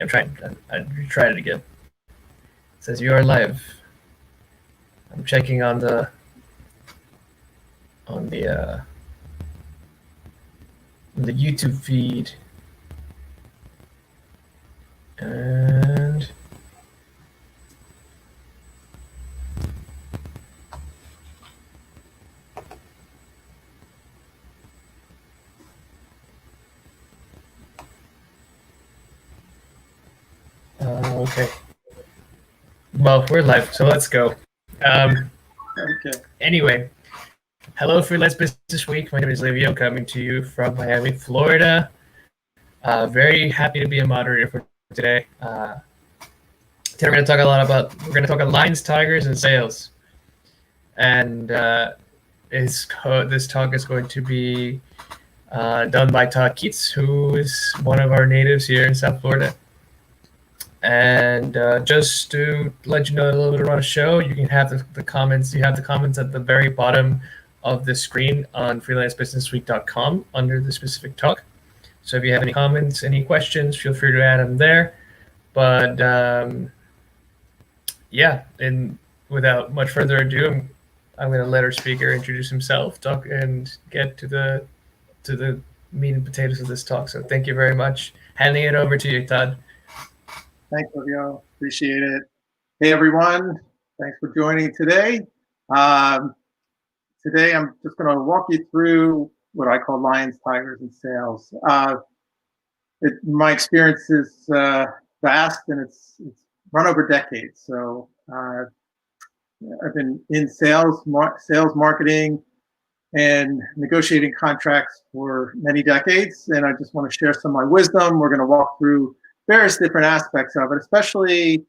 I'm trying. I tried it again. It says you are live. I'm checking on on the uh, the YouTube feed, and okay. Well, we're live, so let's go. Okay. Anyway, hello, Freelance Business Week. My name is Livio, coming to you from Miami, Florida. Very happy to be a moderator for today. Today we're going to talk about lions, tigers, and sales. And this talk is going to be done by Todd Keats, who is one of our natives here in South Florida. And just to let you know a little bit about the show, you can have the comments. You have the comments at the very bottom of the screen on freelancebusinessweek.com under the specific talk. So if you have any comments, any questions, feel free to add them there. But yeah, and without much further ado, I'm going to let our speaker introduce himself, talk, and get to the meat and potatoes of this talk. So thank you very much. Handing it over to you, Todd. Thanks, Livio. Appreciate it. Hey, everyone. Thanks for joining today. Today, I'm just going to walk you through what I call lions, tigers, and sales. My experience is vast, and it's run over decades. So I've been in sales marketing, and negotiating contracts for many decades. And I just want to share some of my wisdom. We're going to walk through various different aspects of it, especially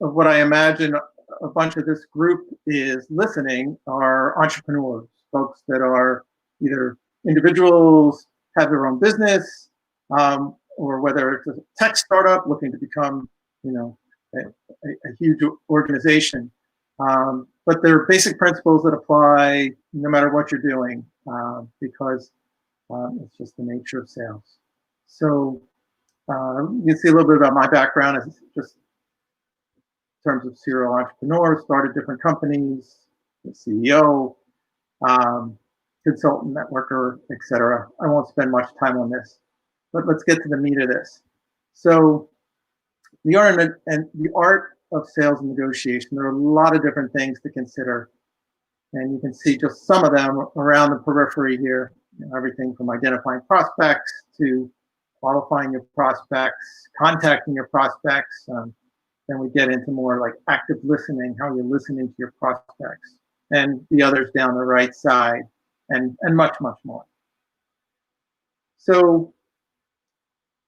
of what I imagine a bunch of this group is listening are entrepreneurs, folks that are either individuals, have their own business, or whether it's a tech startup looking to become, a huge organization. But there are basic principles that apply no matter what you're doing, because it's just the nature of sales. So you can see a little bit about my background as just in terms of serial entrepreneur, started different companies, the CEO, consultant, networker, etc. I won't spend much time on this, but let's get to the meat of this. So the art of sales and negotiation, there are a lot of different things to consider. And you can see just some of them around the periphery here, everything from identifying prospects to qualifying your prospects, contacting your prospects. Then we get into more like active listening, how you're listening to your prospects, and the others down the right side, and much, much more. So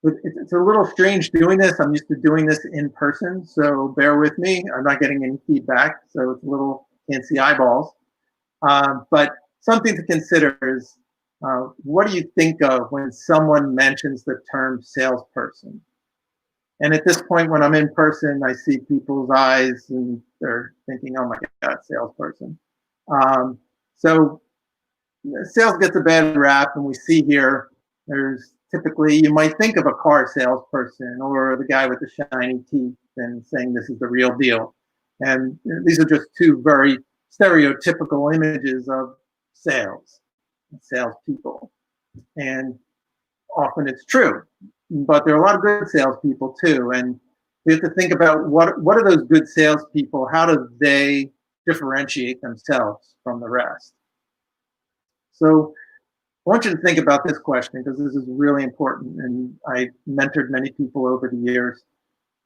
it's a little strange doing this. I'm used to doing this in person, so bear with me. I'm not getting any feedback, so it's a little, can't see eyeballs. But something to consider is, what do you think of when someone mentions the term salesperson? And at this point, when I'm in person, I see people's eyes and they're thinking, oh my God, salesperson. So sales gets a bad rap, and we see here, there's typically, you might think of a car salesperson or the guy with the shiny teeth and saying this is the real deal. And these are just two very stereotypical images of salespeople. And often it's true, but there are a lot of good salespeople too. And we have to think about what are those good salespeople? How do they differentiate themselves from the rest? So I want you to think about this question, because this is really important. And I mentored many people over the years.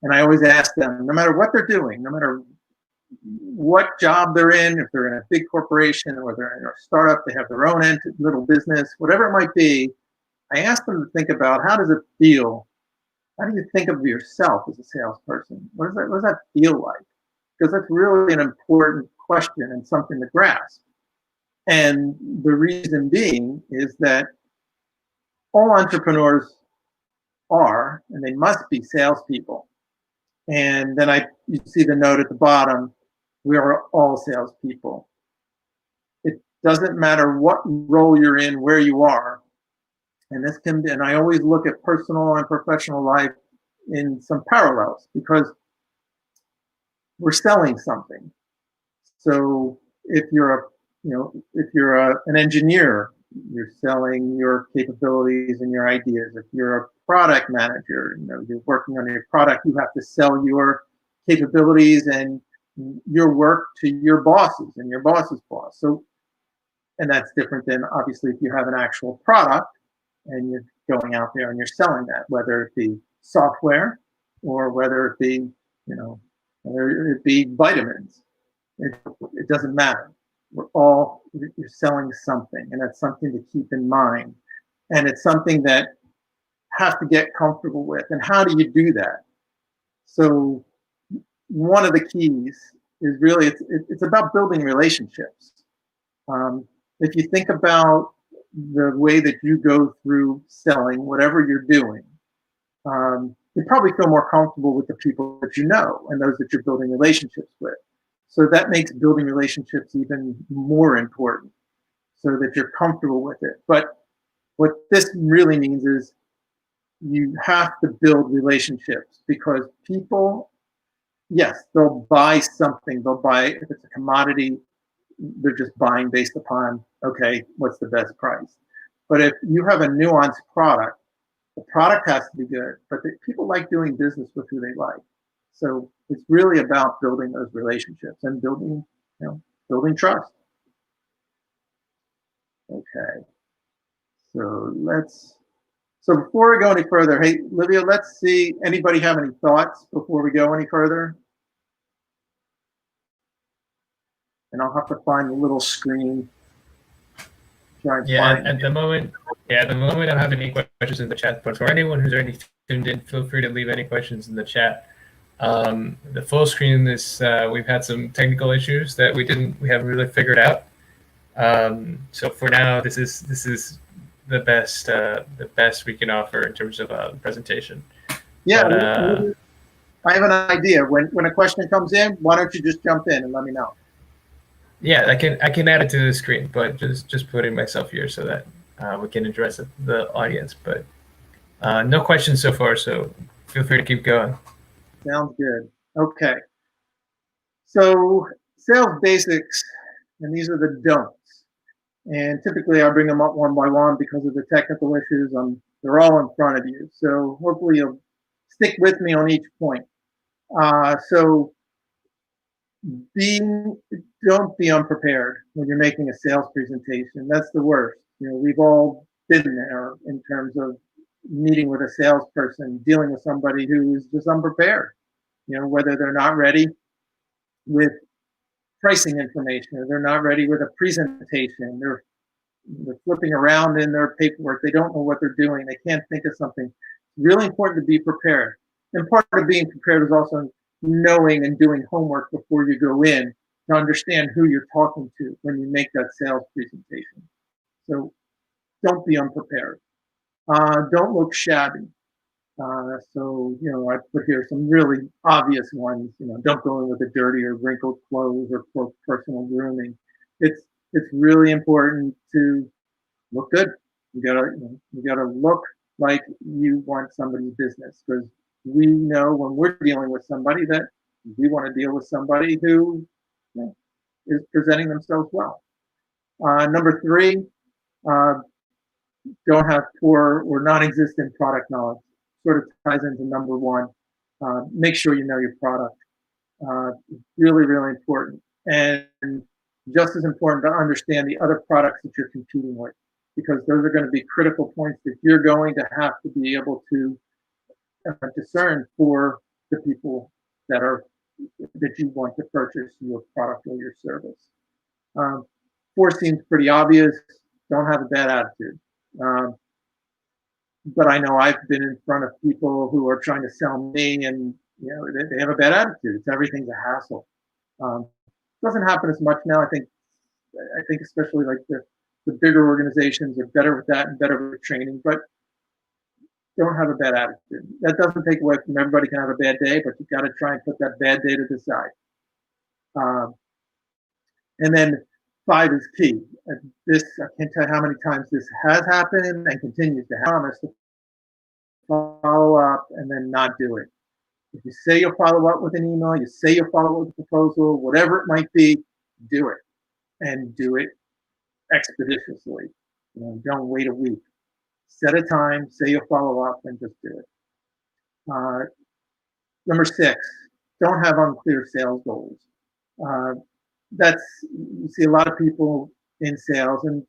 And I always ask them, no matter what they're doing, no matter what job they're in, if they're in a big corporation or they're in a startup, they have their own little business, whatever it might be, I ask them to think about, how does it feel? How do you think of yourself as a salesperson? What does that feel like? Because that's really an important question and something to grasp. And the reason being is that all entrepreneurs are, and they must be, salespeople. And then you see the note at the bottom, we are all salespeople. It doesn't matter what role you're in, where you are. And this can be, and I always look at personal and professional life in some parallels because we're selling something. So if you're an engineer, you're selling your capabilities and your ideas. If you're a product manager, you're working on your product, you have to sell your capabilities and your work to your bosses and your boss's boss. So, and that's different than obviously if you have an actual product and you're going out there and you're selling that, whether it be software or whether it be, whether it be vitamins. It doesn't matter. You're selling something, and that's something to keep in mind. And it's something that have to get comfortable with. And how do you do that? So one of the keys is really, it's about building relationships. If you think about the way that you go through selling, whatever you're doing, you probably feel more comfortable with the people that you know and those that you're building relationships with. So that makes building relationships even more important so that you're comfortable with it. But what this really means is you have to build relationships because people, yes, they'll buy something. They'll buy, if it's a commodity, they're just buying based upon, okay, what's the best price? But if you have a nuanced product, the product has to be good, but people like doing business with who they like. So it's really about building those relationships and building trust. Okay. So before we go any further, hey, Livia, let's see, anybody have any thoughts before we go any further? And I'll have to find the little screen. At the moment, I don't have any questions in the chat, but for anyone who's already tuned in, feel free to leave any questions in the chat. The full screen is, we've had some technical issues that we haven't really figured out. So for now, this is the best we can offer in terms of presentation. Yeah, but, I have an idea. When a question comes in, why don't you just jump in and let me know? Yeah, I can add it to the screen, but just putting myself here so that we can address the audience. But no questions so far, so feel free to keep going. Sounds good. Okay. So sales basics, and these are the don'ts. And typically I bring them up one by one because of the technical issues. They're all in front of you. So hopefully you'll stick with me on each point. So don't be unprepared when you're making a sales presentation. That's the worst. We've all been there in terms of meeting with a salesperson, dealing with somebody who is just unprepared. Whether they're not ready with pricing information or they're not ready with a presentation, they're flipping around in their paperwork, they don't know what they're doing, they can't think of something. It's really important to be prepared. And part of being prepared is also knowing and doing homework before you go in to understand who you're talking to when you make that sales presentation. So don't be unprepared. Don't look shabby. So I put here some really obvious ones. Don't go in with a dirty or wrinkled clothes or personal grooming. It's really important to look good. You gotta look like you want somebody's business, because we know when we're dealing with somebody that we want to deal with somebody who is presenting themselves well. Number 3, don't have poor or non-existent product knowledge. Sort of ties into number 1. Make sure you know your product. Really, really important. And just as important to understand the other products that you're competing with, because those are going to be critical points that you're going to have to be able to discern for the people that you want to purchase your product or your service. 4 seems pretty obvious. Don't have a bad attitude. But I know I've been in front of people who are trying to sell me, and they have a bad attitude. Everything's a hassle. Doesn't happen as much now. I think especially like the bigger organizations are better with that and better with training, but don't have a bad attitude. That doesn't take away from everybody can have a bad day, but you've got to try and put that bad day to the side. And then 5 is key. I can't tell you how many times this has happened and continues to happen. The follow up and then not do it. If you say you'll follow up with an email, you say you'll follow up with a proposal, whatever it might be, do it and do it expeditiously. Don't wait a week. Set a time, say you'll follow up, and just do it. Number 6, don't have unclear sales goals. Uh, you see a lot of people in sales, and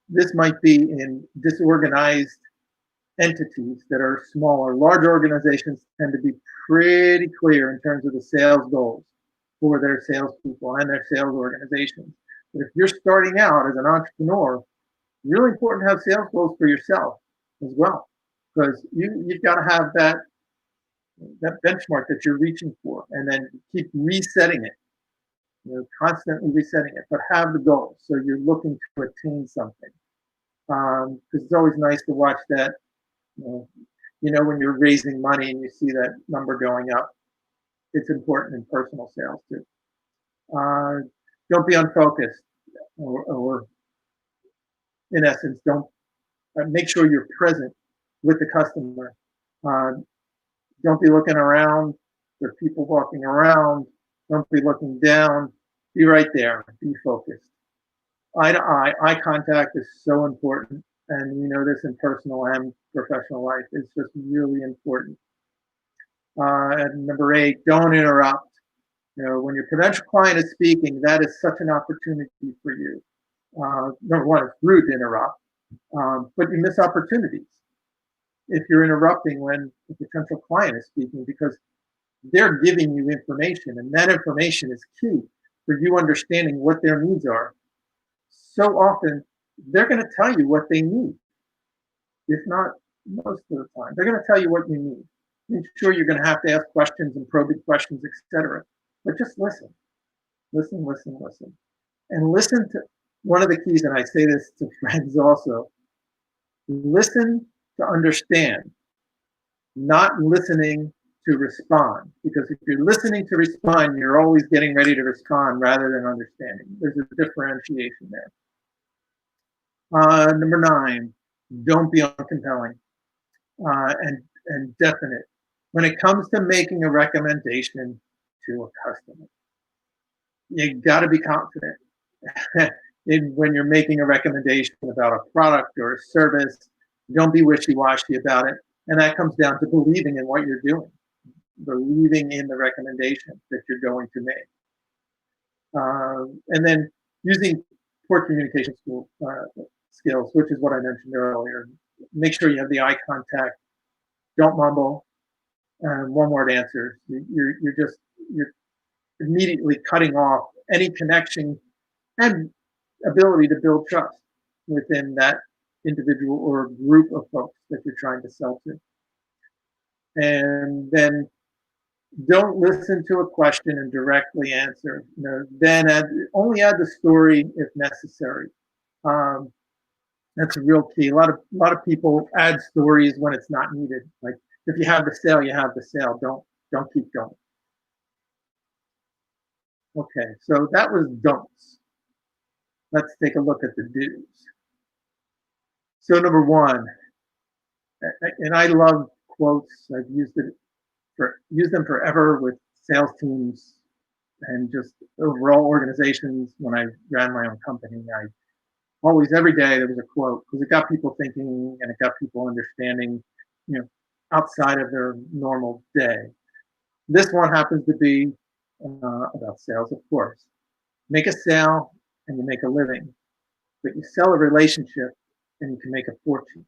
this might be in disorganized entities that are smaller. Large organizations tend to be pretty clear in terms of the sales goals for their salespeople and their sales organizations. But if you're starting out as an entrepreneur, really important to have sales goals for yourself as well, because you've got to have that benchmark that you're reaching for, and then keep resetting it, constantly resetting it, but have the goals so you're looking to attain something. Because it's always nice to watch that, when you're raising money and you see that number going up. It's important in personal sales too. Don't be unfocused, or in essence, don't make sure you're present with the customer. Don't be looking around. There are people walking around. Don't be looking down. Be right there. Be focused. Eye to eye contact is so important. And you know this in personal and professional life. It's just really important. And number 8, don't interrupt. When your potential client is speaking, that is such an opportunity for you. Number 1, it's rude to interrupt, but you miss opportunities if you're interrupting when the potential client is speaking, because they're giving you information, and that information is key for you understanding what their needs are. So often, they're going to tell you what they need. If not most of the time, they're going to tell you what you need. I'm sure you're going to have to ask questions and probing questions, etc. But just listen, listen, listen, listen, and listen to one of the keys. And I say this to friends also: listen to understand, not listening to respond. Because if you're listening to respond, you're always getting ready to respond rather than understanding. There's a differentiation there. Number 9, don't be uncompelling and definite when it comes to making a recommendation to a customer. You got to be confident when you're making a recommendation about a product or a service. Don't be wishy-washy about it. And that comes down to believing in what you're doing, believing in the recommendation that you're going to make. And then using poor communication skills, which is what I mentioned earlier. Make sure you have the eye contact. Don't mumble. One-word answers. You're immediately cutting off any connection and ability to build trust within that individual or group of folks that you're trying to sell to. And then don't listen to a question and directly answer. Then only add the story if necessary. That's a real key. A lot of people add stories when it's not needed. Like, if you have the sale, you have the sale. Don't keep going. Okay, so that was don'ts. Let's take a look at the do's. So number 1, and I love quotes. I've used them forever with sales teams and just overall organizations. When I ran my own company, I always, every day, there was a quote, because it got people thinking and it got people understanding, outside of their normal day. This one happens to be about sales, of course. Make a sale and you make a living, but you sell a relationship and you can make a fortune.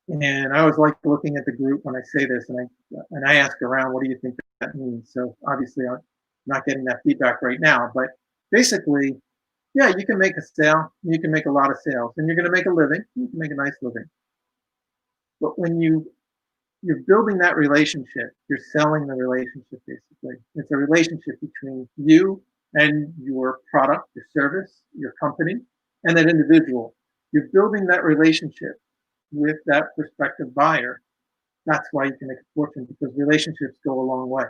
And I always like looking at the group when I say this, and I ask around, what do you think that means? So obviously, I'm not getting that feedback right now, but basically, yeah, you can make a sale, you can make a lot of sales, and you're going to make a living. You can make a nice living. But when you're building that relationship, you're selling the relationship, basically. It's a relationship between you and your product, your service, your company, and that individual. You're building that relationship with that prospective buyer. That's why you can make a fortune, because relationships go a long way.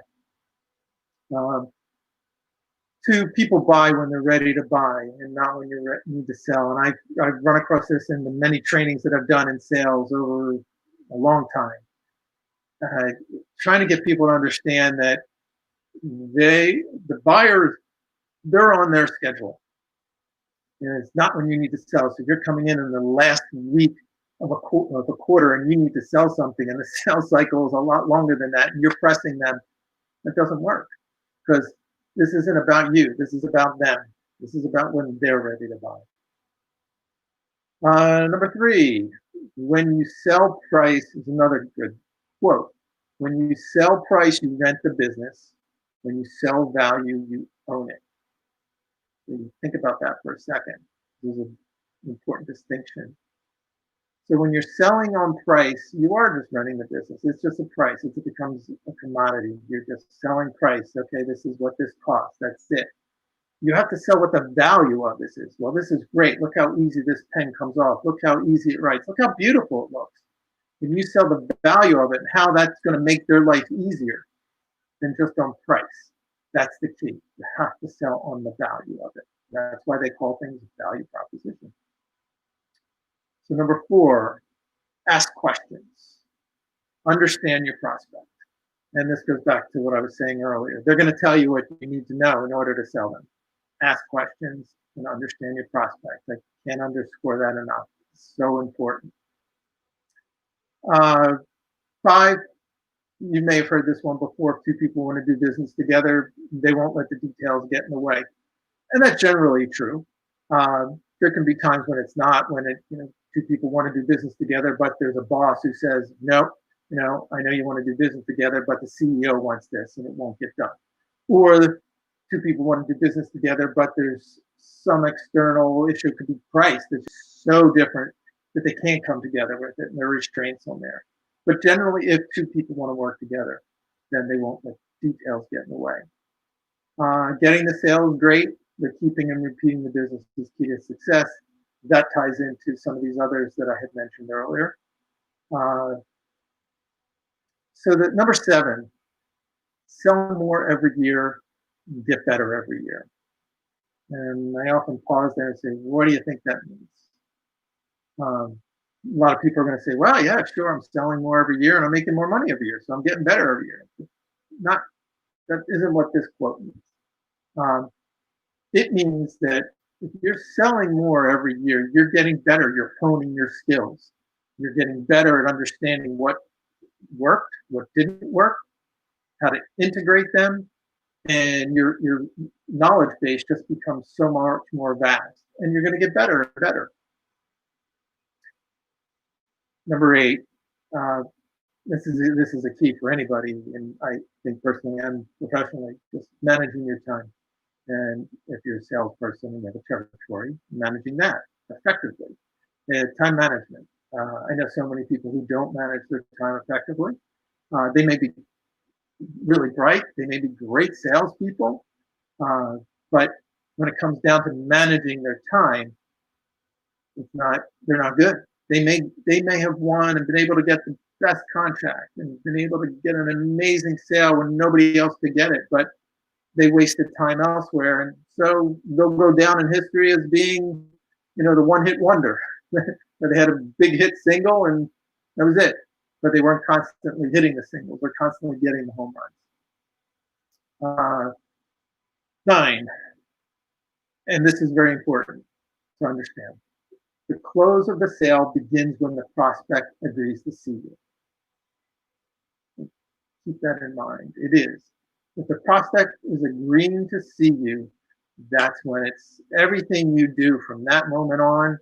Two, people buy when they're ready to buy and not when you need to sell. And I've run across this in the many trainings that I've done in sales over a long time. Trying to get people to understand that the buyers, they're on their schedule. And it's not when you need to sell. So if you're coming in the last week of a quarter and you need to sell something and the sales cycle is a lot longer than that and you're pressing them, that doesn't work, because this isn't about you. This is about them. This is about when they're ready to buy. Number 3, when you sell price is another good quote. When you sell price, you rent the business. When you sell value, you own it. So you think about that for a second. This is an important distinction. So when you're selling on price, you are just running the business. It's just a price. It becomes a commodity. You're just selling price. Okay, this is what this costs. That's it. You have to sell what the value of this is. Well, this is great. Look how easy this pen comes off. Look how easy it writes. Look how beautiful it looks. When you sell the value of it and how that's going to make their life easier than just on price, that's the key. You have to sell on the value of it. That's why they call things a value proposition. So number 4, ask questions. Understand your prospect. And this goes back to what I was saying earlier. They're going to tell you what you need to know in order to sell them. Ask questions and understand your prospect. I can't underscore that enough. It's so important. 5, you may have heard this one before. If 2 people want to do business together, they won't let the details get in the way. And that's generally true. There can be times when it's not, when 2 people want to do business together, but there's a boss who says, no, I know you want to do business together, but the CEO wants this and it won't get done. Or 2 people want to do business together, but there's some external issue. It could be price that's so different that they can't come together with it, and there are restraints on there. But generally, if 2 people want to work together, then they won't let details get in the way. Getting the sale is great, but keeping and repeating the business is key to success. That ties into some of these others that I had mentioned earlier. So that number 7, sell more every year, get better every year. And I often pause there and say, what do you think that means? A lot of people are going to say, well, yeah, sure, I'm selling more every year and I'm making more money every year, so I'm getting better every year. That isn't what this quote means. It means that if you're selling more every year, you're getting better. You're honing your skills. You're getting better at understanding what worked, what didn't work, how to integrate them, and your knowledge base just becomes so much more vast, and you're going to get better and better. Number 8, this is a key for anybody, and I think personally and professionally, just managing your time. And if you're a salesperson and you have a territory, managing that effectively. Time management. I know so many people who don't manage their time effectively. They may be really bright, they may be great salespeople, but when it comes down to managing their time, they're not good. They may have won and been able to get the best contract and been able to get an amazing sale when nobody else could get it, but they wasted time elsewhere, and so they'll go down in history as being, the one-hit wonder. They had a big hit single and that was it, but they weren't constantly hitting the singles. They're constantly getting the home runs. 9, and this is very important to understand. The close of the sale begins when the prospect agrees to see you. Keep that in mind. It is. If the prospect is agreeing to see you, that's when it's everything you do from that moment on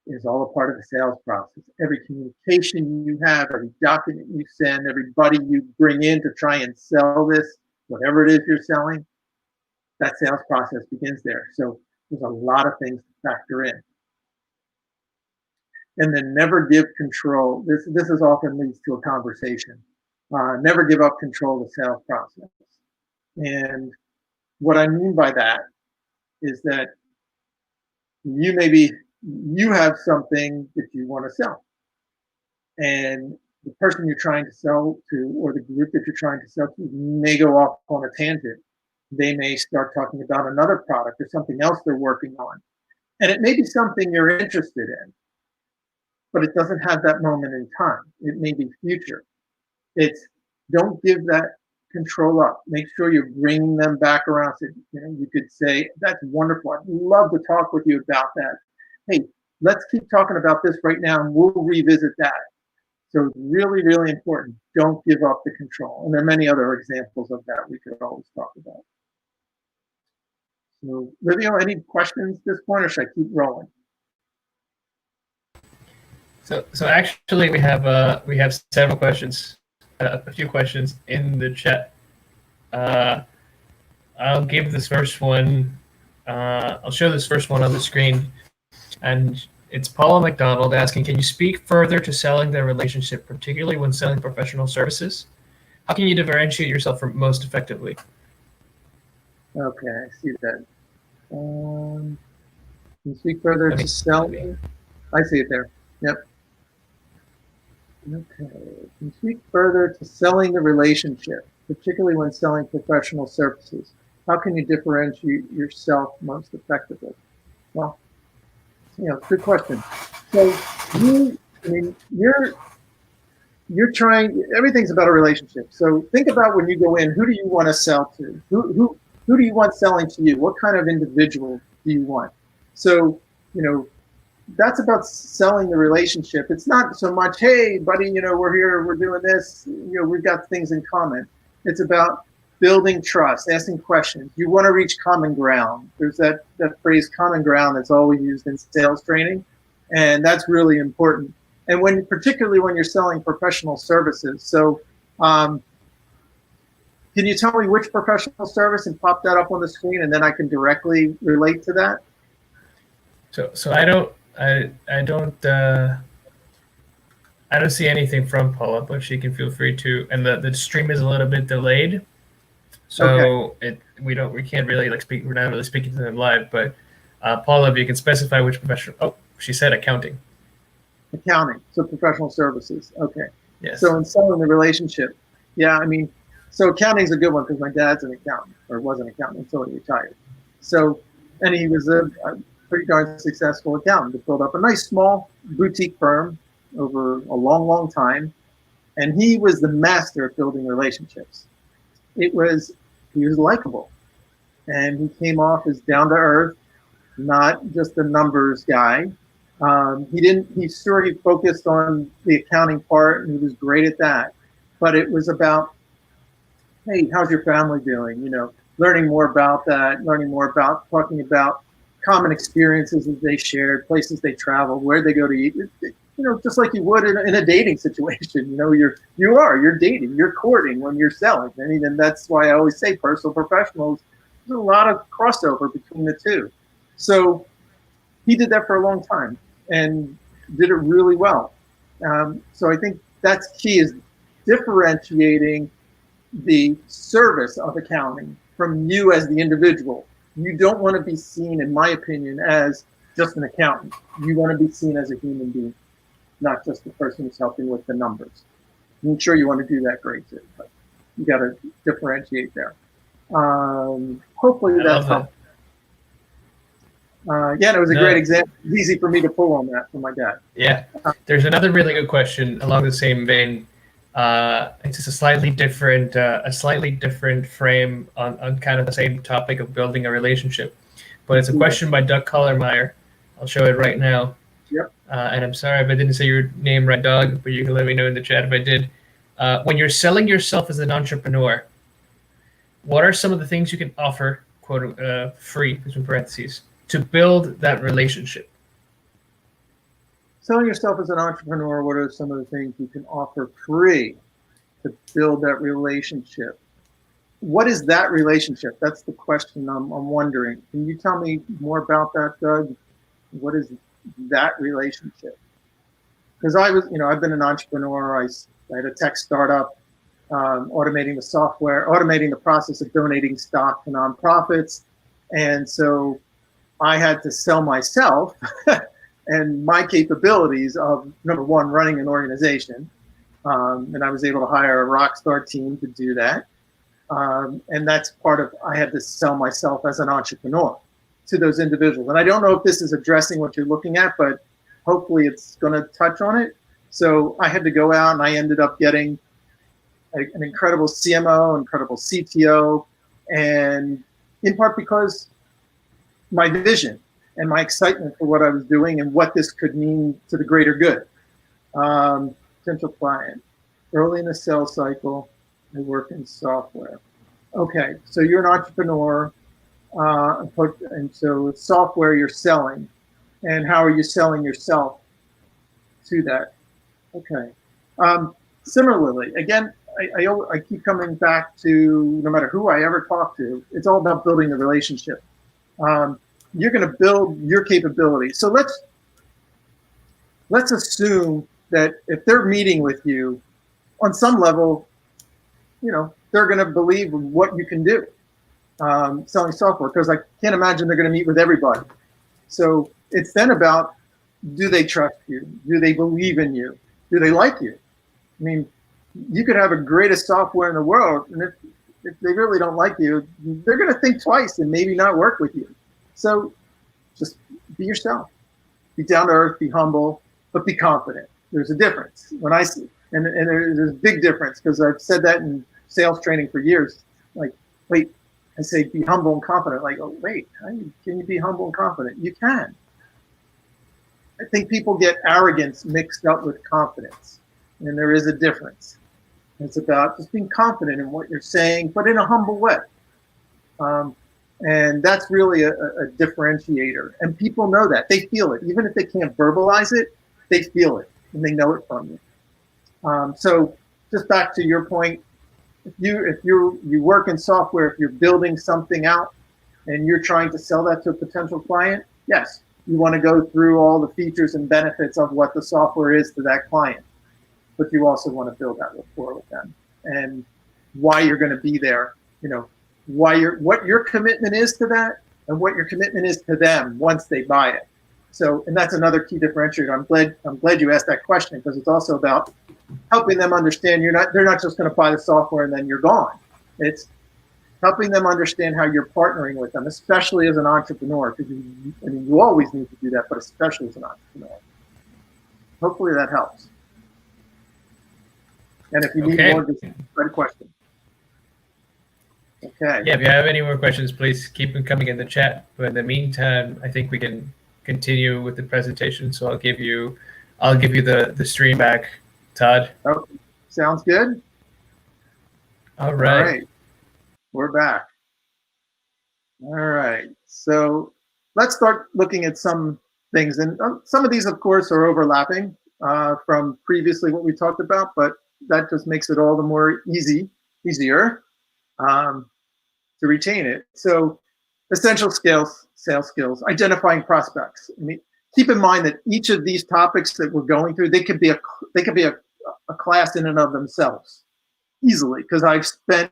is all a part of the sales process. Every communication you have, every document you send, everybody you bring in to try and sell this, whatever it is you're selling, that sales process begins there. So there's a lot of things to factor in. And then never give control. This is often leads to a conversation. Never give up control of the sales process. And what I mean by that is that you have something that you want to sell, and the person you're trying to sell to or the group that you're trying to sell to may go off on a tangent they may start talking about another product or something else they're working on. And it may be something you're interested in, but it doesn't have that moment in time. It may be future. It's don't give that control up. Make sure you're bringing them back around. So, you could say, that's wonderful. I'd love to talk with you about that. Hey, let's keep talking about this right now and we'll revisit that. So it's really, really important. Don't give up the control. And there are many other examples of that we could always talk about. So, Livio, any questions at this point, or should I keep rolling? So actually, we have several questions, a few questions in the chat. I'll give this first one. I'll show this first one on the screen, and it's Paula McDonald asking, "Can you speak further to selling the relationship, particularly when selling professional services? How can you differentiate yourself most effectively?" Okay, I see that. Can you speak further to selling? I see it there. Yep. Okay. Can you speak further to selling the relationship, particularly when selling professional services? How can you differentiate yourself most effectively? Well, good question. So you're trying. Everything's about a relationship. So think about when you go in. Who do you want to sell to? Who do you want selling to you? What kind of individual do you want? So that's about selling the relationship. It's not so much, hey, buddy, we're here, we're doing this, we've got things in common. It's about building trust, asking questions. You want to reach common ground. There's that phrase, common ground, that's always used in sales training, and that's really important. And particularly when you're selling professional services. So can you tell me which professional service and pop that up on the screen, and then I can directly relate to that? So I don't see anything from Paula, but she can feel free to. And the stream is a little bit delayed, so okay. We can't really speak. We're not really speaking to them live. But Paula, if you can specify which professional. Oh, she said accounting. Accounting, so professional services. Okay. Yes. So in selling the relationship, so accounting is a good one because my dad's an accountant, or was an accountant until he retired. So, and he was a pretty darn successful accountant to build up a nice small boutique firm over a long, long time. And he was the master of building relationships. He was likable. And he came off as down to earth, not just a numbers guy. He focused on the accounting part, and he was great at that. But it was about, hey, how's your family doing? Learning more about that, talking about common experiences that they shared, places they traveled, where they go to eat. Just like you would in a dating situation. You're dating, you're courting when you're selling. And that's why I always say personal professionals. There's a lot of crossover between the two. So he did that for a long time and did it really well. So I think that's key, is differentiating the service of accounting from you as the individual. You don't want to be seen, in my opinion, as just an accountant. You want to be seen as a human being, not just the person who's helping with the numbers. I'm sure you want to do that great too, but you got to differentiate there. Hopefully that's helpful. It was a great example. It's easy for me to pull on that from my dad. Yeah. There's another really good question along the same vein. It's just a slightly different frame on kind of the same topic of building a relationship. But it's a question by Doug Collermeyer. I'll show it right now. Yep. And I'm sorry if I didn't say your name right, Doug, but you can let me know in the chat if I did. When you're selling yourself as an entrepreneur, what are some of the things you can offer, quote, free, between parentheses, to build that relationship? Selling yourself as an entrepreneur, what are some of the things you can offer free to build that relationship? What is that relationship? That's the question I'm wondering. Can you tell me more about that, Doug? What is that relationship? Because I've been an entrepreneur. I had a tech startup, automating the process of donating stock to nonprofits. And so I had to sell myself and my capabilities of, number one, running an organization. And I was able to hire a rock star team to do that. And that's part of, I had to sell myself as an entrepreneur to those individuals. And I don't know if this is addressing what you're looking at, but hopefully it's going to touch on it. So I had to go out and I ended up getting an incredible CMO, incredible CTO, and in part because my vision and my excitement for what I was doing and what this could mean to the greater good. Potential client, early in the sales cycle, I work in software. Okay, so you're an entrepreneur, and so it's software you're selling, and how are you selling yourself to that? Okay. Similarly, again, I keep coming back to, no matter who I ever talk to, it's all about building the relationship. You're going to build your capability. So let's assume that if they're meeting with you, on some level, they're going to believe what you can do selling software, because I can't imagine they're going to meet with everybody. So it's then about, do they trust you? Do they believe in you? Do they like you? I mean, you could have the greatest software in the world, and if they really don't like you, they're going to think twice and maybe not work with you. So just be yourself. Be down to earth, be humble, but be confident. There's a difference. When I see, and there's a big difference, because I've said that in sales training for years. Like, wait, I say be humble and confident. Like, oh, wait, can you be humble and confident? You can. I think people get arrogance mixed up with confidence, and there is a difference. It's about just being confident in what you're saying, but in a humble way. And that's really a differentiator. And people know that. They feel it. Even if they can't verbalize it, they feel it, and they know it from you. So just back to your point, if you work in software, if you're building something out and you're trying to sell that to a potential client, yes, you want to go through all the features and benefits of what the software is to that client. But you also want to build that rapport with them, and why you're going to be there, what your commitment is to that, and what your commitment is to them once they buy it. So, and that's another key differentiator. I'm glad you asked that question, because it's also about helping them understand they're not just going to buy the software and then you're gone. It's helping them understand how you're partnering with them, especially as an entrepreneur, because you always need to do that, but especially as an entrepreneur. Hopefully that helps. And if you need more, just write a question. Okay. Yeah, if you have any more questions, please keep them coming in the chat. But in the meantime, I think we can continue with the presentation. So I'll give you the stream back, Todd. Okay. Sounds good. All right. All right. We're back. All right. So let's start looking at some things. And some of these, of course, are overlapping from previously what we talked about, but that just makes it all the more easier to retain it. So essential skills, sales skills, identifying prospects. I mean, keep in mind that each of these topics that we're going through, they could be a class in and of themselves easily, because I've spent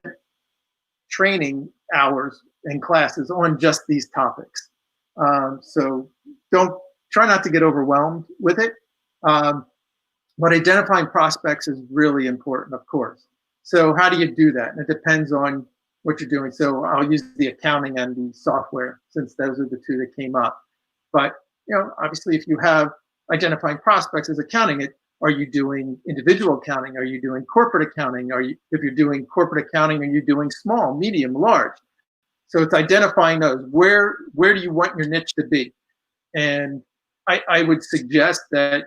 training hours in classes on just these topics. So try not to get overwhelmed with it. But identifying prospects is really important, of course. So how do you do that? And it depends on what you're doing. So I'll use the accounting and the software, since those are the two that came up. But obviously, if you have identifying prospects as accounting, are you doing individual accounting? Are you doing corporate accounting? If you're doing corporate accounting, are you doing small, medium, large? So it's identifying those. Where do you want your niche to be? And I would suggest that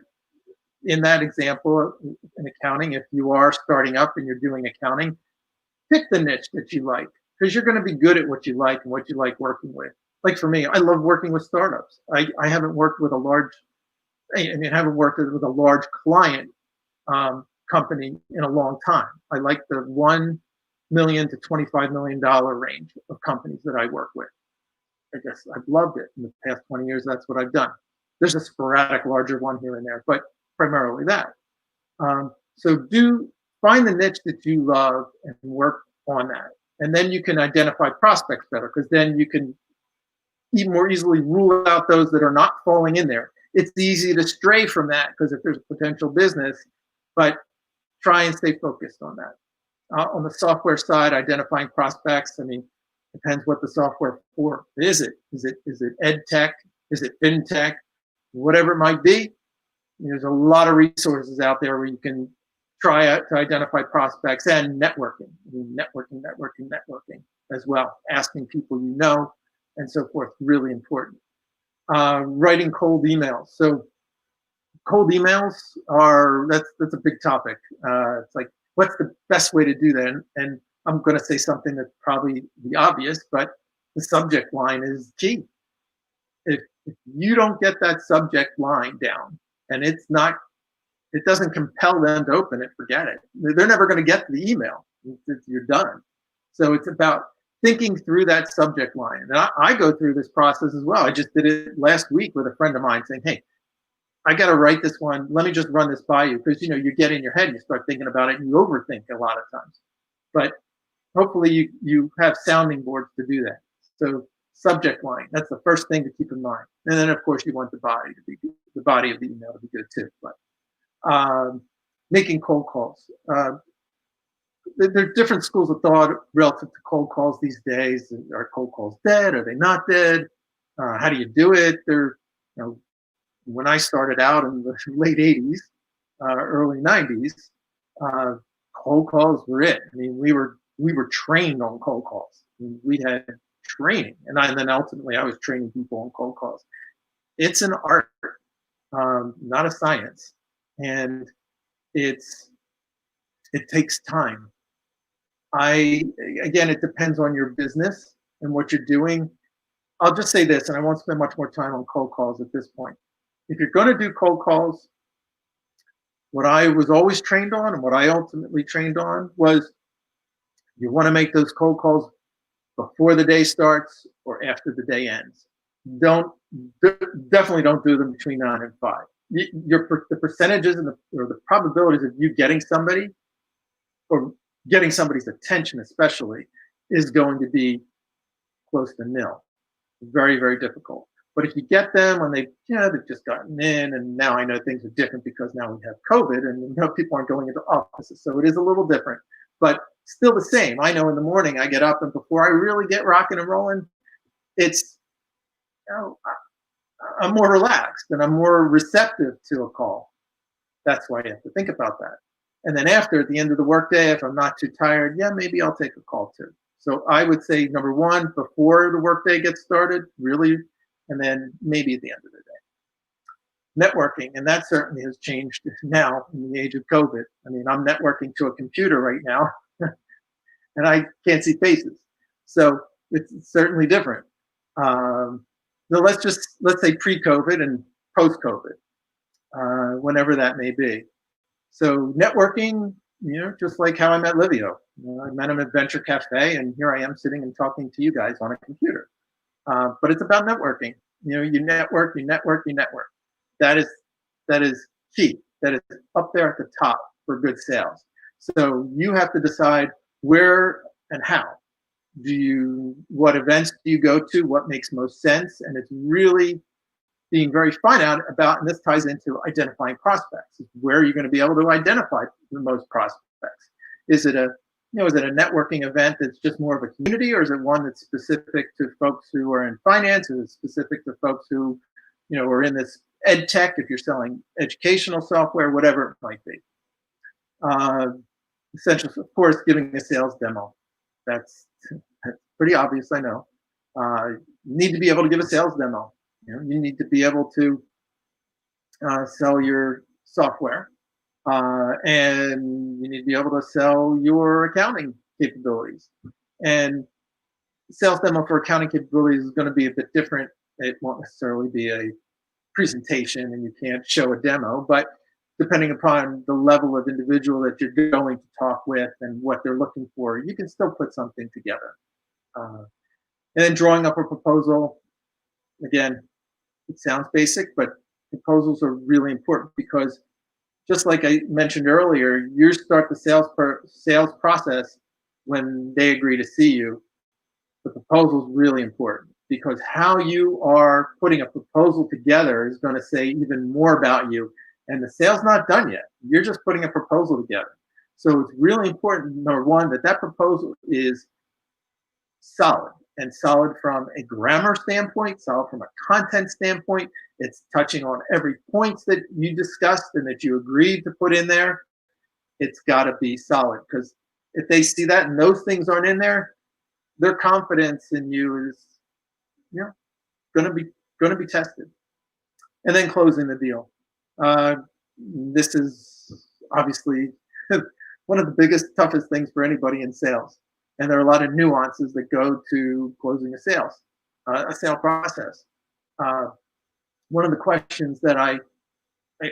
in that example, in accounting, if you are starting up and you're doing accounting, pick the niche that you like, because you're going to be good at what you like and what you like working with. Like for me, I love working with startups. I haven't worked with haven't worked with a large client company in a long time. I like the $1 million to $25 million range of companies that I work with. I guess I've loved it. In the past 20 years, that's what I've done. There's a sporadic larger one here and there, but primarily that. So find the niche that you love and work on that. And then you can identify prospects better, because then you can even more easily rule out those that are not falling in there. It's easy to stray from that, because if there's a potential business, but try and stay focused on that. On the software side, identifying prospects. I mean, depends what the software for. Is it? Is it ed tech? Is it fintech? Whatever it might be, there's a lot of resources out there where you can try out to identify prospects, and networking. I mean, networking as well. Asking people you know and so forth, really important. Writing cold emails. So cold emails that's a big topic. It's like, what's the best way to do that? And I'm going to say something that's probably the obvious, but the subject line is key. If you don't get that subject line down, and it doesn't compel them to open it, forget it. They're never going to get to the email. You're done. So it's about thinking through that subject line. And I go through this process as well. I just did it last week with a friend of mine, saying, hey, I got to write this one. Let me just run this by you, because you get in your head and you start thinking about it and you overthink a lot of times. But hopefully you have sounding boards to do that. So subject line, that's the first thing to keep in mind. And then of course you want the body of the email to be good too. But making cold calls. There are different schools of thought relative to cold calls these days. Are cold calls dead? Are they not dead? How do you do it? When I started out in the late 80s, early 90s, cold calls were it. I mean, we were trained on cold calls. We had training, and then ultimately I was training people on cold calls. It's an art, not a science, and it takes time. Again, it depends on your business and what you're doing. I'll just say this, and I won't spend much more time on cold calls at this point. If you're going to do cold calls, what I was always trained on and what I ultimately trained on was, you want to make those cold calls before the day starts or after the day ends. Definitely don't do them between 9 and 5. The percentages or the probabilities of you getting somebody, or getting somebody's attention especially, is going to be close to nil. Very, very difficult. But if you get them when they've just gotten in, and now I know things are different because now we have COVID and people aren't going into offices, so it is a little different, but still the same. I know in the morning I get up, and before I really get rocking and rolling, I'm more relaxed and I'm more receptive to a call. That's why you have to think about that. And then after, at the end of the workday, if I'm not too tired, maybe I'll take a call too. So I would say, number one, before the workday gets started, really, and then maybe at the end of the day. Networking, and that certainly has changed now in the age of COVID. I mean, I'm networking to a computer right now, and I can't see faces. So it's certainly different. So let's say pre-COVID and post-COVID, whenever that may be. So networking, just like how I met Livio. I met him at Venture Cafe, and here I am sitting and talking to you guys on a computer. But it's about networking. You network. That is key. That is up there at the top for good sales. So you have to decide where and how. What events do you go to? What makes most sense? And it's really being very fine about, and this ties into identifying prospects. Where are you going to be able to identify the most prospects? Is it a networking event that's just more of a community, or is it one that's specific to folks who are in finance? Is it specific to folks who, are in this ed tech, if you're selling educational software, whatever it might be? Essentially, of course, giving a sales demo. That's pretty obvious, I know. You need to be able to give a sales demo. You need to be able to sell your software, and you need to be able to sell your accounting capabilities. And sales demo for accounting capabilities is going to be a bit different. It won't necessarily be a presentation, and you can't show a demo, but depending upon the level of individual that you're going to talk with and what they're looking for, you can still put something together. And then drawing up a proposal. Again, it sounds basic, but proposals are really important, because just like I mentioned earlier, you start the sales process when they agree to see you. The proposal is really important, because how you are putting a proposal together is going to say even more about you. And the sale's not done yet. You're just putting a proposal together. So it's really important, number one, that proposal is solid, and solid from a grammar standpoint, solid from a content standpoint. It's touching on every point that you discussed and that you agreed to put in there. It's got to be solid, because if they see that and those things aren't in there, their confidence in you is, you know, going to be tested. And then closing the deal. This is obviously one of the biggest, toughest things for anybody in sales. And there are a lot of nuances that go to closing a sale process. One of the questions that I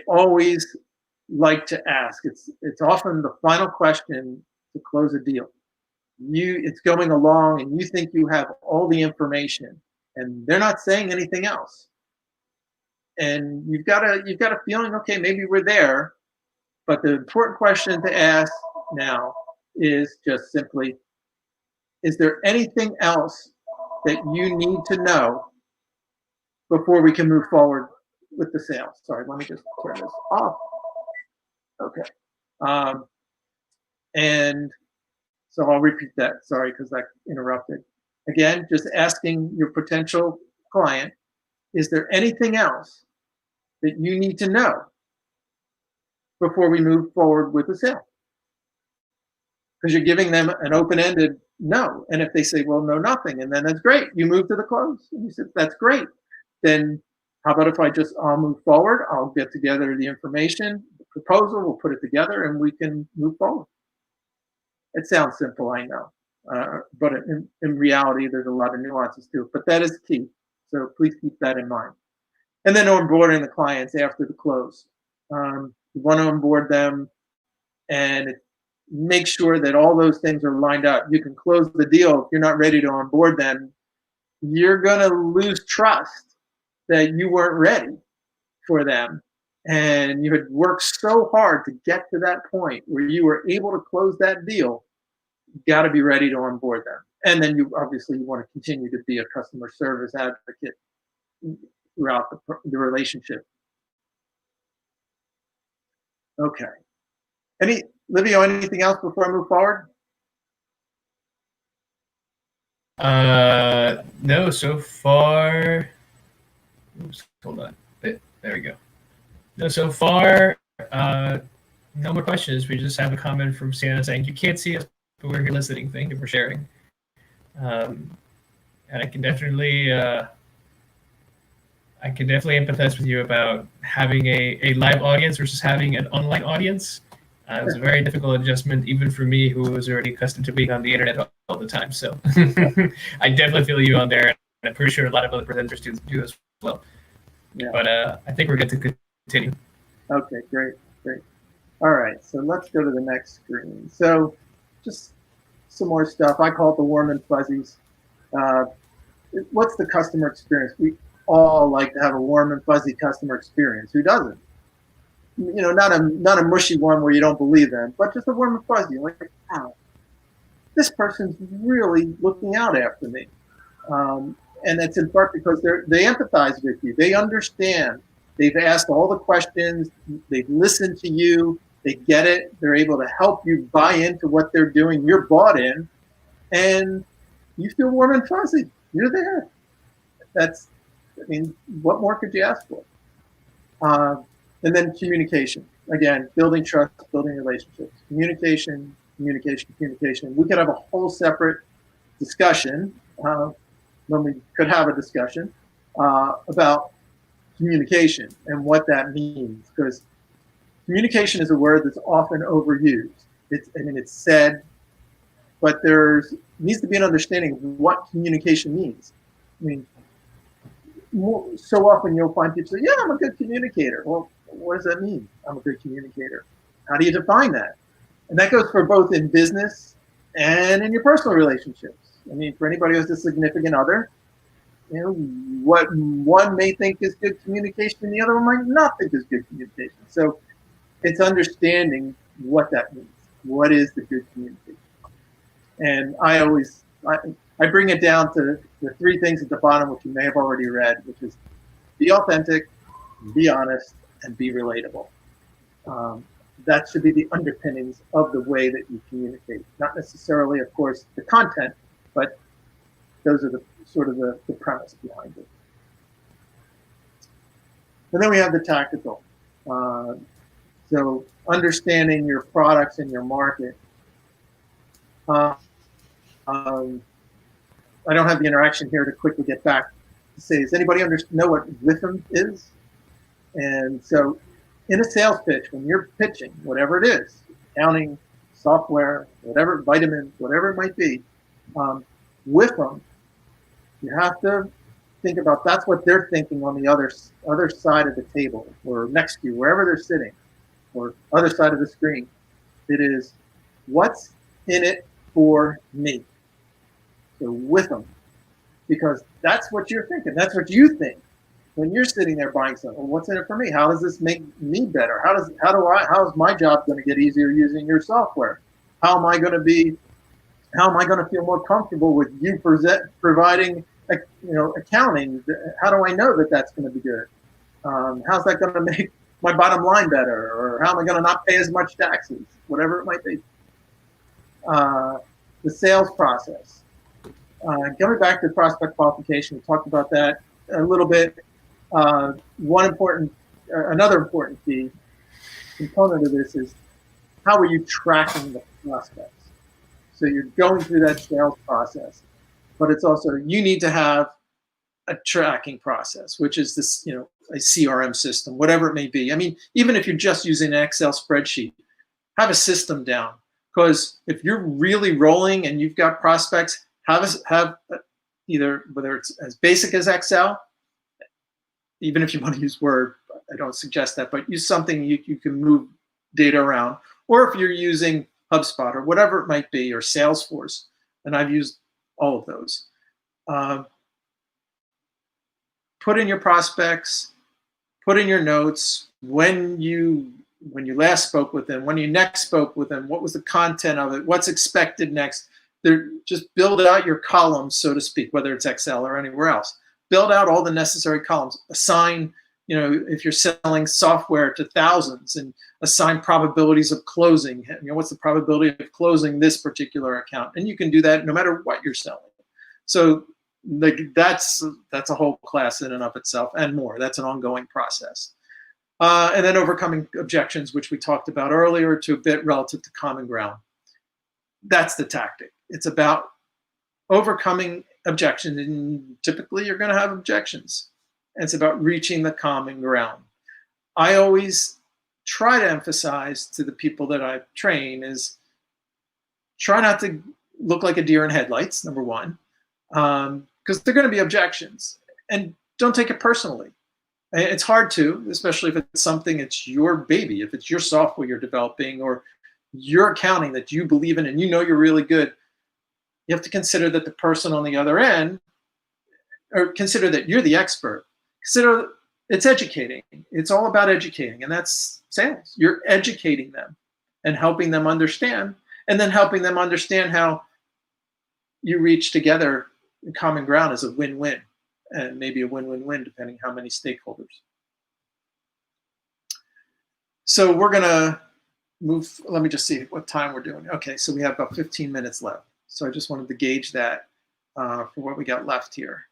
always like to ask, it's often the final question to close a deal. It's going along and you think you have all the information and they're not saying anything else. And you've got a feeling, okay, maybe we're there. But the important question to ask now is just simply, is there anything else that you need to know before we can move forward with the sale? Sorry, let me just turn this off. Okay. And so I'll repeat that. Sorry, because that interrupted. Again, just asking your potential client, is there anything else that you need to know before we move forward with the sale? Because you're giving them an open-ended no. And if they say, well, no, nothing, and then that's great. You move to the close. And you said, that's great. Then how about if I'll move forward? I'll get together the information, the proposal, we'll put it together, and we can move forward. It sounds simple, I know. But in reality, there's a lot of nuances to it. But that is key. So please keep that in mind. And then onboarding the clients after the close. You want to onboard them and make sure that all those things are lined up. You can close the deal. If you're not ready to onboard them, you're going to lose trust that you weren't ready for them. And you had worked so hard to get to that point where you were able to close that deal. You got to be ready to onboard them. And then you obviously want to continue to be a customer service advocate throughout the relationship. Okay. Livio, anything else before I move forward? No, so far. Oops, hold on. There we go. No, so far, no more questions. We just have a comment from Sienna saying, you can't see us, but we're here listening. Thank you for sharing. And I can definitely empathize with you about having a live audience versus having an online audience. It was a very difficult adjustment, even for me, who was already accustomed to being on the internet all the time. So I definitely feel you on there, and I'm pretty sure a lot of other presenters do as well. Yeah. But I think we're good to continue. Okay, great. All right, so let's go to the next screen. So just some more stuff. I call it the warm and fuzzies. What's the customer experience? We all like to have a warm and fuzzy customer experience. Who doesn't? You know, not a mushy one where you don't believe them, but just a warm and fuzzy. Like, wow, this person's really looking out after me. And it's in part because they empathize with you. They understand. They've asked all the questions. They've listened to you. They get it. They're able to help you buy into what they're doing. You're bought in, and you feel warm and fuzzy. You're there. What more could you ask for? And then communication. Again, building trust, building relationships. Communication. We could have a whole separate discussion when we could have a discussion about communication and what that means, because communication is a word that's often overused. It's said, but there needs to be an understanding of what communication means. So often you'll find people say, yeah, I'm a good communicator. Well, what does that mean? I'm a good communicator. How do you define that? And that goes for both in business and in your personal relationships. For anybody who has a significant other, what one may think is good communication and the other one might not think is good communication. So it's understanding what that means. What is the good communication? And I bring it down to the three things at the bottom, which you may have already read, which is be authentic, be honest, and be relatable. that should be the underpinnings of the way that you communicate. Not necessarily, of course, the content, but those are the sort of the premise behind it. And then we have the tactical. So understanding your products and your market. Um, I don't have the interaction here to quickly get back to say, does anybody know what WIFM is? And so in a sales pitch, when you're pitching, whatever it is, accounting, software, whatever, vitamins, whatever it might be, WIFM, you have to think about that's what they're thinking on the other side of the table or next to you, wherever they're sitting, or other side of the screen. It is, what's in it for me? So with them, because that's what you're thinking. That's what you think when you're sitting there buying something. Well, what's in it for me? How does this make me better? How is my job going to get easier using your software? How am I going to feel more comfortable with you providing, accounting? How do I know that that's going to be good? How's that going to make my bottom line better? Or how am I going to not pay as much taxes? Whatever it might be. The sales process. Going back to prospect qualification, we talked about that a little bit. Another important key component of this is how are you tracking the prospects? So you're going through that sales process, but it's also, you need to have a tracking process, which is this, a CRM system, whatever it may be. I mean, even if you're just using an Excel spreadsheet, have a system down, because if you're really rolling and you've got prospects, have either, whether it's as basic as Excel, even if you want to use Word, I don't suggest that, but use something you can move data around. Or if you're using HubSpot or whatever it might be, or Salesforce, and I've used all of those. Put in your prospects, put in your notes, when you last spoke with them, when you next spoke with them, what was the content of it, what's expected next. Just build out your columns, so to speak, whether it's Excel or anywhere else. Build out all the necessary columns. Assign, if you're selling software to thousands, and assign probabilities of closing. What's the probability of closing this particular account? And you can do that no matter what you're selling. So that's a whole class in and of itself, and more. That's an ongoing process. And then overcoming objections, which we talked about earlier, to a bit relative to common ground. That's the tactic. It's about overcoming objections, and typically you're going to have objections. And it's about reaching the common ground. I always try to emphasize to the people that I train is try not to look like a deer in headlights, number one, because they're going to be objections. And don't take it personally. It's hard to, especially if it's something, it's your baby, if it's your software you're developing or your accounting that you believe in and you're really good. You have to consider that the person on the other end, or consider that you're the expert. Consider it's educating. It's all about educating, and that's sales. You're educating them and helping them understand, and then helping them understand how you reach together common ground is a win-win, and maybe a win-win-win depending how many stakeholders. So we're gonna move. Let me just see what time we're doing. Okay, so we have about 15 minutes left. So I just wanted to gauge that for what we got left here.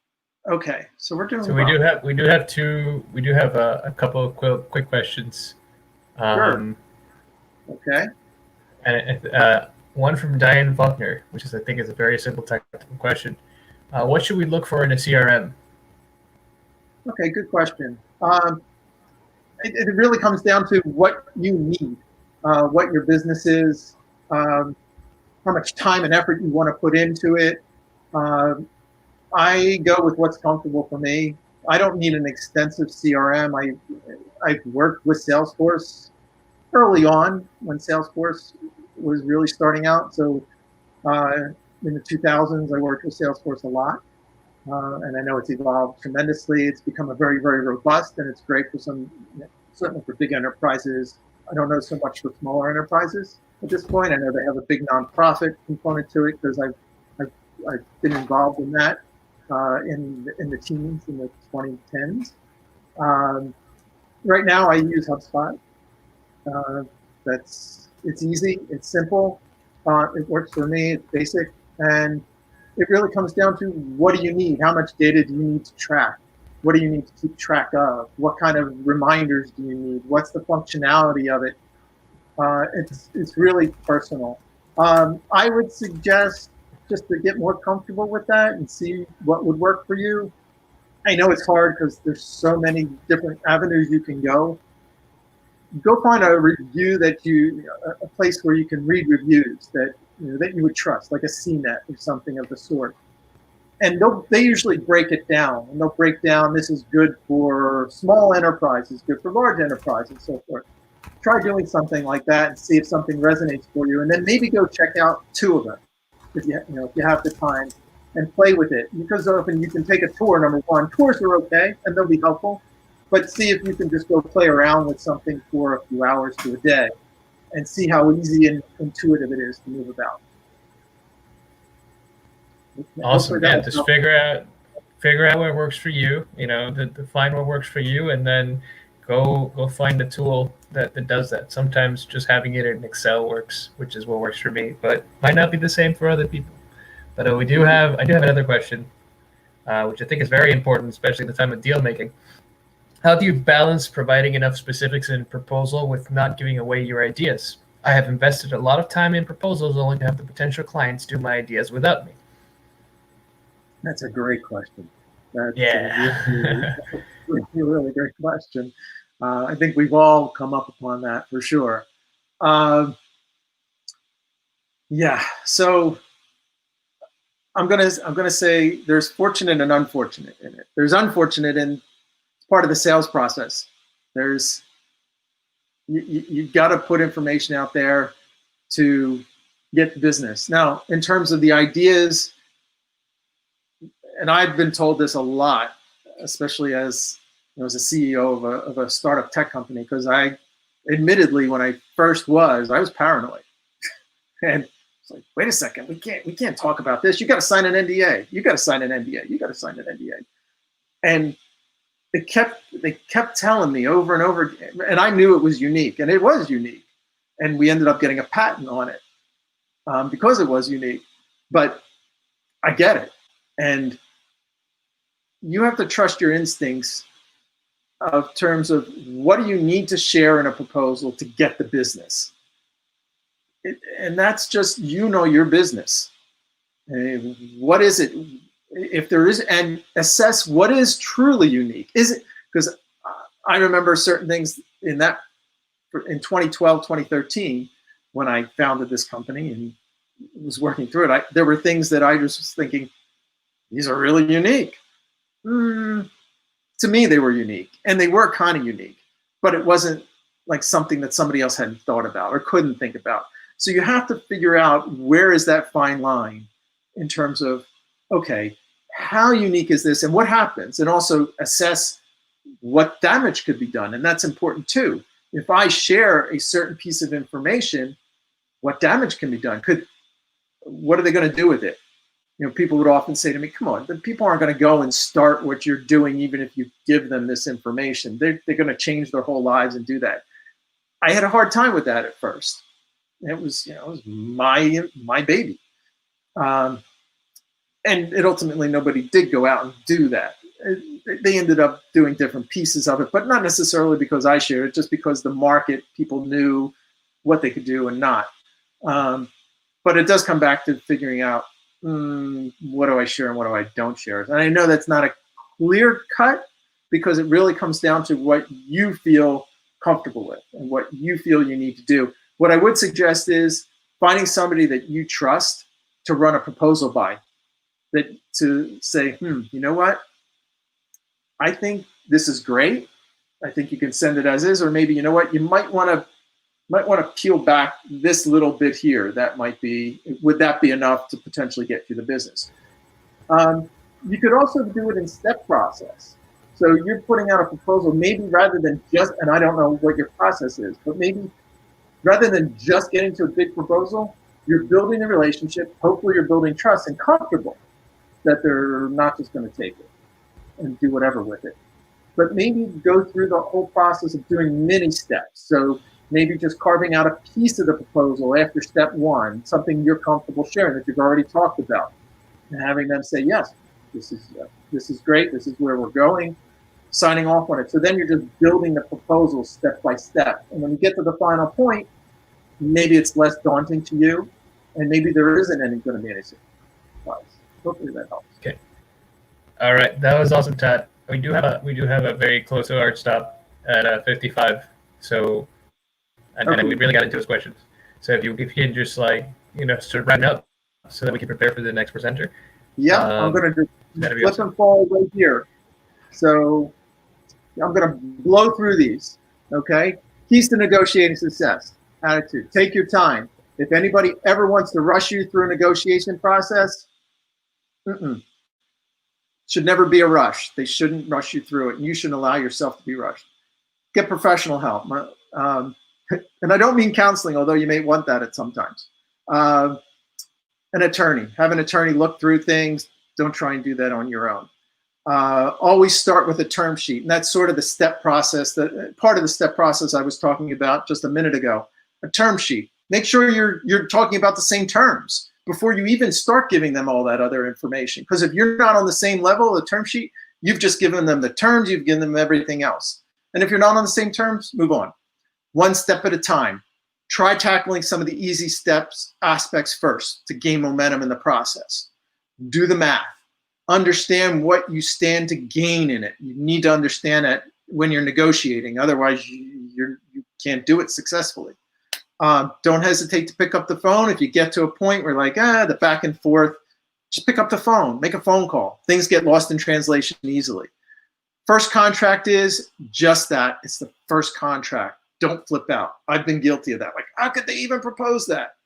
Okay, so we're doing. So we do have a couple of quick questions. Sure. Okay. And one from Diane Faulkner, which I think is a very simple technical question. What should we look for in a CRM? Okay, good question. It really comes down to what you need, what your business is, how much time and effort you want to put into it. I go with what's comfortable for me. I don't need an extensive CRM. I've worked with Salesforce early on when Salesforce was really starting out. So in the 2000s, I worked with Salesforce a lot. And I know it's evolved tremendously. It's become a very, very robust, and it's great for certainly for big enterprises. I don't know so much for smaller enterprises at this point. I know they have a big nonprofit component to it because I've been involved in that in the teens in the 2010s. Right now, I use HubSpot. It's easy, it's simple, it works for me, it's basic, and it really comes down to what do you need? How much data do you need to track? What do you need to keep track of? What kind of reminders do you need? What's the functionality of it? It's really personal. I would suggest just to get more comfortable with that and see what would work for you. I know it's hard because there's so many different avenues you can go. Go find a review a place where you can read reviews that you would trust, like a CNET or something of the sort. And they usually break it down, and they'll break down this is good for small enterprises, good for large enterprises, and so forth. Try doing something like that and see if something resonates for you, and then maybe go check out 2 of them if you have the time, and play with it. Because often you can take a tour. Number one, tours are okay and they'll be helpful, but see if you can just go play around with something for a few hours to a day, and see how easy and intuitive it is to move about. Awesome. Yeah, just figure out what works for you. Find what works for you, and then go find a tool that does that. Sometimes just having it in Excel works, which is what works for me, but might not be the same for other people. But I do have another question, which I think is very important, especially at the time of deal making. How do you balance providing enough specifics in proposal with not giving away your ideas? I have invested a lot of time in proposals only to have the potential clients do my ideas without me. That's a great question. That's yeah. a really great question. I think we've all come up upon that for sure. Yeah. So I'm gonna say there's fortunate and unfortunate in it. There's unfortunate in part of the sales process. You've got to put information out there to get business. Now, in terms of the ideas, and I've been told this a lot, especially as a CEO of a startup tech company, because admittedly, when I was paranoid, and it's like, wait a second, we can't talk about this. You got to sign an NDA. You got to sign an NDA. You got to sign an NDA. And they kept telling me over and over again, and I knew it was unique, and it was unique, and we ended up getting a patent on it because it was unique. But I get it, and you have to trust your instincts of terms of what do you need to share in a proposal to get the business. And that's just, your business. What is it? If there is, and assess what is truly unique. Is it, because I remember certain things in 2012, 2013, when I founded this company and was working through it, there were things that I just was thinking, these are really unique. To me, they were unique, and they were kind of unique, but it wasn't like something that somebody else hadn't thought about or couldn't think about. So you have to figure out where is that fine line in terms of, okay, how unique is this and what happens? And also assess what damage could be done. And that's important too. If I share a certain piece of information, what damage can be done? What are they going to do with it? People would often say to me, come on, the people aren't going to go and start what you're doing even if you give them this information. They're going to change their whole lives and do that. I had a hard time with that at first. It was my baby. And it ultimately, nobody did go out and do that. They ended up doing different pieces of it, but not necessarily because I shared it, just because the market, people knew what they could do and not. But it does come back to figuring out, what do I share and what do I don't share? And I know that's not a clear cut, because it really comes down to what you feel comfortable with and what you feel you need to do. What I would suggest is finding somebody that you trust to run a proposal by, to say, you know what? I think this is great. I think you can send it as is, or maybe, you know what? You might want to peel back this little bit here. Would that be enough to potentially get you the business? You could also do it in step process. So you're putting out a proposal, maybe rather than just, and I don't know what your process is, but maybe rather than just getting to a big proposal, you're building a relationship. Hopefully you're building trust and comfortable that they're not just going to take it and do whatever with it. But maybe go through the whole process of doing mini steps. So maybe just carving out a piece of the proposal after step one, something you're comfortable sharing that you've already talked about, and having them say, yes, this is great, this is where we're going, signing off on it. So then you're just building the proposal step by step. And when you get to the final point, maybe it's less daunting to you, and maybe there isn't going to be any surprise. Hopefully that helps. Okay. All right, that was awesome, Todd. We do have a very close hard stop at 55. So, and we really got into his questions. So if you can just sort of wrap it up so that we can prepare for the next presenter. Yeah, I'm going to just flip them forward right here. So I'm going to blow through these. Okay. Keys to negotiating success. Attitude. Take your time. If anybody ever wants to rush you through a negotiation process, should never be a rush. They shouldn't rush you through it, and you shouldn't allow yourself to be rushed. Get professional help. And I don't mean counseling, although you may want that at sometimes. An attorney. Have an attorney look through things. Don't try and do that on your own. Always start with a term sheet, and that's sort of the step process, part of the step process I was talking about just a minute ago. A term sheet. Make sure you're talking about the same terms before you even start giving them all that other information. Because if you're not on the same level of the term sheet, you've just given them the terms, you've given them everything else. And if you're not on the same terms, move on. One step at a time. Try tackling some of the easy aspects first to gain momentum in the process. Do the math. Understand what you stand to gain in it. You need to understand that when you're negotiating. Otherwise, you can't do it successfully. Don't hesitate to pick up the phone. If you get to a point where the back and forth, just pick up the phone, make a phone call. Things get lost in translation easily. First contract is just that. It's the first contract. Don't flip out. I've been guilty of that. How could they even propose that?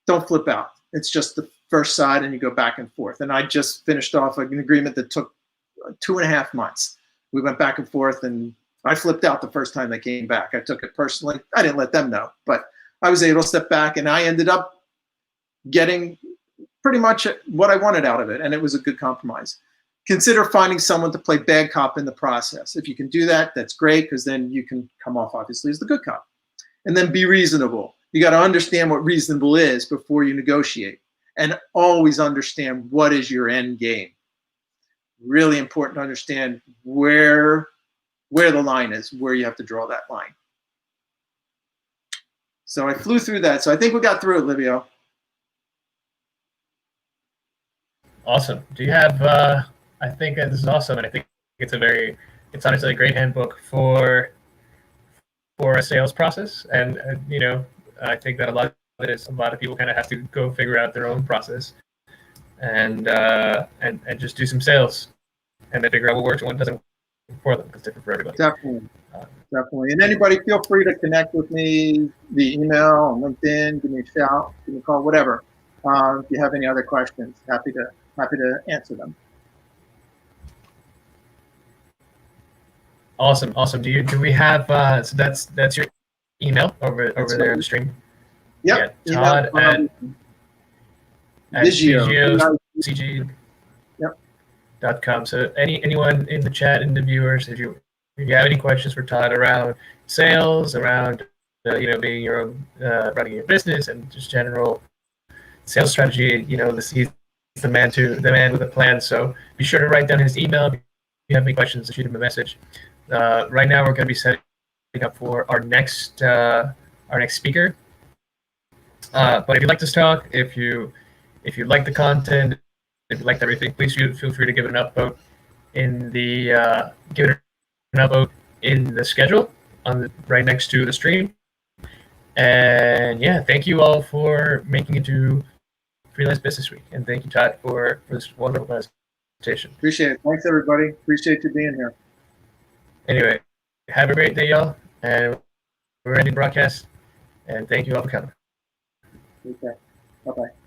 Don't flip out. It's just the first side, and you go back and forth. And I just finished off an agreement that took 2.5 months. We went back and forth, and I flipped out the first time they came back. I took it personally. I didn't let them know, but I was able to step back, and I ended up getting pretty much what I wanted out of it, and it was a good compromise. Consider finding someone to play bad cop in the process. If you can do that, that's great, because then you can come off, obviously, as the good cop. And then be reasonable. You got to understand what reasonable is before you negotiate, and always understand what is your end game. Really important to understand where the line is, where you have to draw that line. So I flew through that. So I think we got through it, Livio. Awesome. Do you have, I think this is awesome, and I think it's honestly a great handbook for a sales process. And, I think that a lot of people kind of have to go figure out their own process and just do some sales and then figure out what works and what doesn't for them. It's different for everybody. Definitely. And anybody, feel free to connect with me via email, on LinkedIn, give me a shout, give me a call, whatever. If you have any other questions, happy to answer them. Awesome. Do we have so that's your email over there in the stream? Yep. Yeah, Todd at Vizio. .com. So anyone in the chat, in the viewers, if you have any questions for Todd around sales, around being your own, running your business, and just general sales strategy, he's the man with a plan. So be sure to write down his email. If you have any questions, shoot him a message. Right now, we're going to be setting up for our next speaker. But if you'd like to talk, if you like the content, if you liked everything, please feel free to give it an upvote in the schedule right next to the stream. And yeah, thank you all for making it to Freelance Business Week, and thank you, Todd, for this wonderful presentation. Appreciate it. Thanks, everybody. Appreciate you being here. Anyway, have a great day, y'all, and we're ending broadcast. And thank you all for coming. Okay. Bye-bye.